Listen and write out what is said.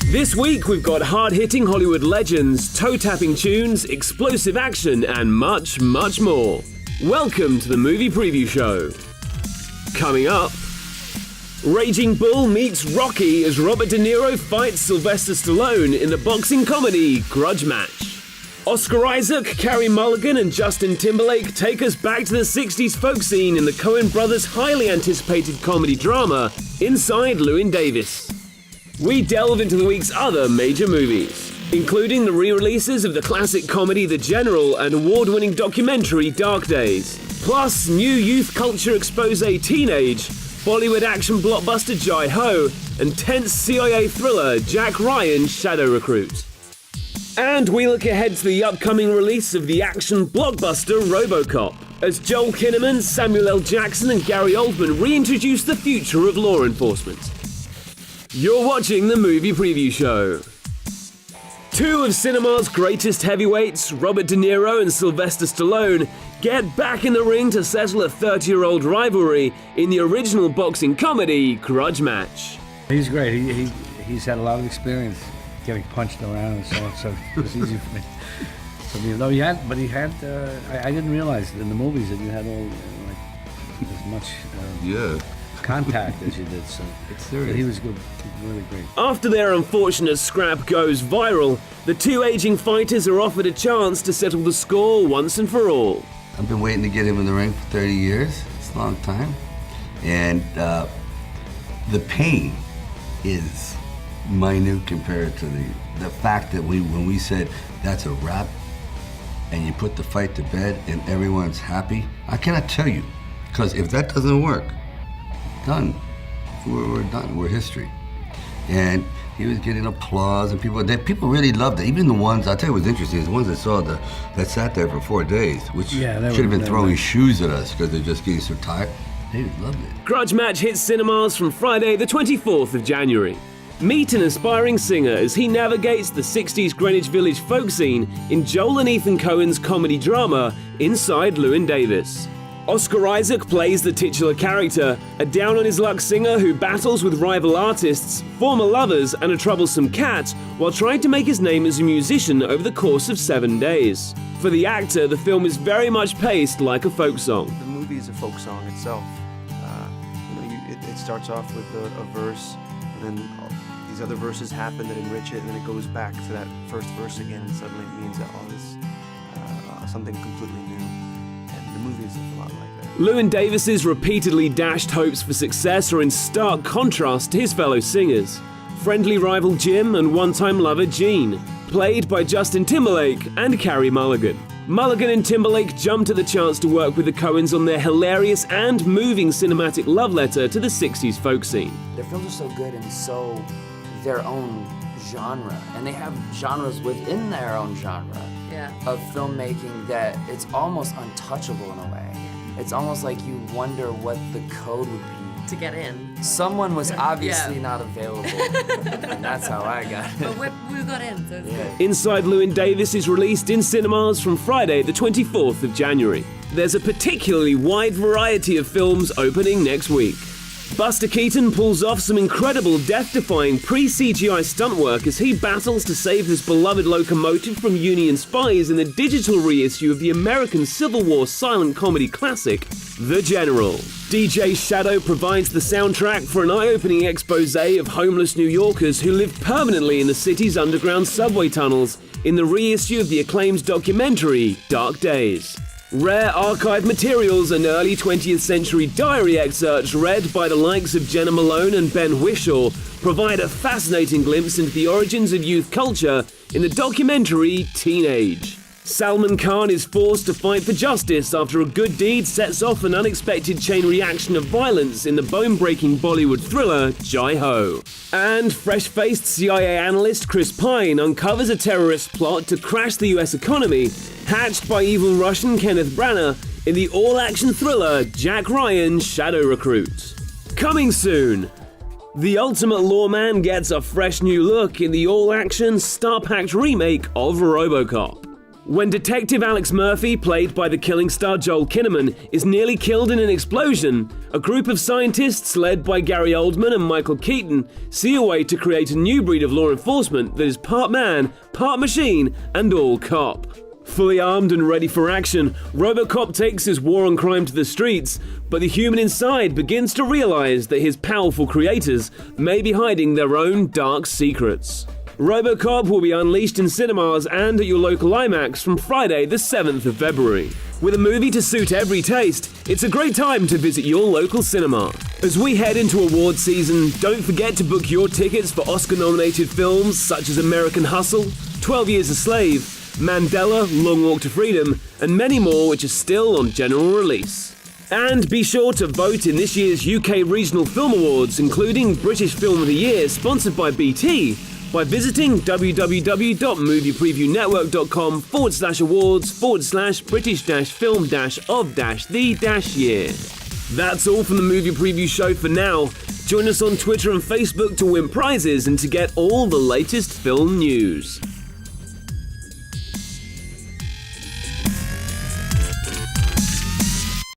This week we've got hard-hitting Hollywood legends, toe-tapping tunes, explosive action, and much, much more. Welcome to the Movie Preview Show. Coming up, Raging Bull meets Rocky as Robert De Niro fights Sylvester Stallone in the boxing comedy Grudge Match. Oscar Isaac, Carey Mulligan, and Justin Timberlake take us back to the 60s folk scene in the Coen brothers' highly anticipated comedy drama Inside Llewyn Davis. We delve into the week's other major movies, including the re-releases of the classic comedy The General and award-winning documentary Dark Days, plus new youth culture expose Teenage, Bollywood action blockbuster Jai Ho, and tense CIA thriller Jack Ryan's Shadow Recruit. And we look ahead to the upcoming release of the action blockbuster RoboCop, as Joel Kinnaman, Samuel L. Jackson, and Gary Oldman reintroduce the future of law enforcement. You're watching the Movie Preview Show. Two of cinema's greatest heavyweights, Robert De Niro and Sylvester Stallone, get back in the ring to settle a 30-year-old rivalry in the original boxing comedy Grudge Match. He's great. He's had a lot of experience getting punched around and so on, so it was easy for me. So, I didn't realize in the movies that you had all as much contact as you did. So it's serious. He was good, really great. After their unfortunate scrap goes viral, the two aging fighters are offered a chance to settle the score once and for all. I've been waiting to get him in the ring for 30 years. It's a long time. And the pain is minute compared to the fact that when we said that's a wrap and you put the fight to bed and everyone's happy, I cannot tell you. Because if that doesn't work, done. We're done. We're history. And he was getting applause, and people really loved it. Even the ones, I'll tell you what's interesting, is the ones that sat there for 4 days, which should have been throwing shoes at us because they're just getting so tired. They loved it. Grudge Match hits cinemas from Friday the 24th of January. Meet an aspiring singer as he navigates the 60s Greenwich Village folk scene in Joel and Ethan Coen's comedy drama Inside Llewyn Davis. Oscar Isaac plays the titular character, a down-on-his-luck singer who battles with rival artists, former lovers, and a troublesome cat while trying to make his name as a musician over the course of 7 days. For the actor, the film is very much paced like a folk song. The movie is a folk song itself. It starts off with a verse, and then these other verses happen that enrich it, and then it goes back to that first verse again, and suddenly it means that something completely new. The movie is a lot like that. Llewyn Davis's repeatedly dashed hopes for success are in stark contrast to his fellow singers. Friendly rival Jim and one-time lover Gene, played by Justin Timberlake and Carey Mulligan. Mulligan and Timberlake jumped at the chance to work with the Coens on their hilarious and moving cinematic love letter to the 60s folk scene. Their films are so good and so their own genre, and they have genres within their own genre. Of filmmaking that it's almost untouchable in a way. It's almost like you wonder what the code would be to get in. Someone was obviously not available, and that's how I got it. But we got in, so it's good. Inside Llewyn Davis is released in cinemas from Friday the 24th of January. There's a particularly wide variety of films opening next week. Buster Keaton pulls off some incredible death-defying pre-CGI stunt work as he battles to save his beloved locomotive from Union spies in the digital reissue of the American Civil War silent comedy classic, The General. DJ Shadow provides the soundtrack for an eye-opening expose of homeless New Yorkers who live permanently in the city's underground subway tunnels in the reissue of the acclaimed documentary Dark Days. Rare archive materials and early 20th century diary excerpts read by the likes of Jenna Malone and Ben Whishaw provide a fascinating glimpse into the origins of youth culture in the documentary Teenage. Salman Khan is forced to fight for justice after a good deed sets off an unexpected chain reaction of violence in the bone-breaking Bollywood thriller Jai Ho. And fresh-faced CIA analyst Chris Pine uncovers a terrorist plot to crash the US economy, hatched by evil Russian Kenneth Branagh in the all-action thriller Jack Ryan's Shadow Recruit. Coming soon, the Ultimate Lawman gets a fresh new look in the all-action, star-packed remake of RoboCop. When Detective Alex Murphy, played by the killing star Joel Kinnaman, is nearly killed in an explosion, a group of scientists led by Gary Oldman and Michael Keaton see a way to create a new breed of law enforcement that is part man, part machine, and all cop. Fully armed and ready for action, RoboCop takes his war on crime to the streets, but the human inside begins to realize that his powerful creators may be hiding their own dark secrets. RoboCop will be unleashed in cinemas and at your local IMAX from Friday the 7th of February. With a movie to suit every taste, it's a great time to visit your local cinema. As we head into award season, don't forget to book your tickets for Oscar-nominated films such as American Hustle, 12 Years a Slave, Mandela, Long Walk to Freedom, and many more which are still on general release. And be sure to vote in this year's UK Regional Film Awards, including British Film of the Year, sponsored by BT, by visiting www.moviepreviewnetwork.com/awards/British-film-of-the-year. That's all from the Movie Preview Show for now. Join us on Twitter and Facebook to win prizes and to get all the latest film news.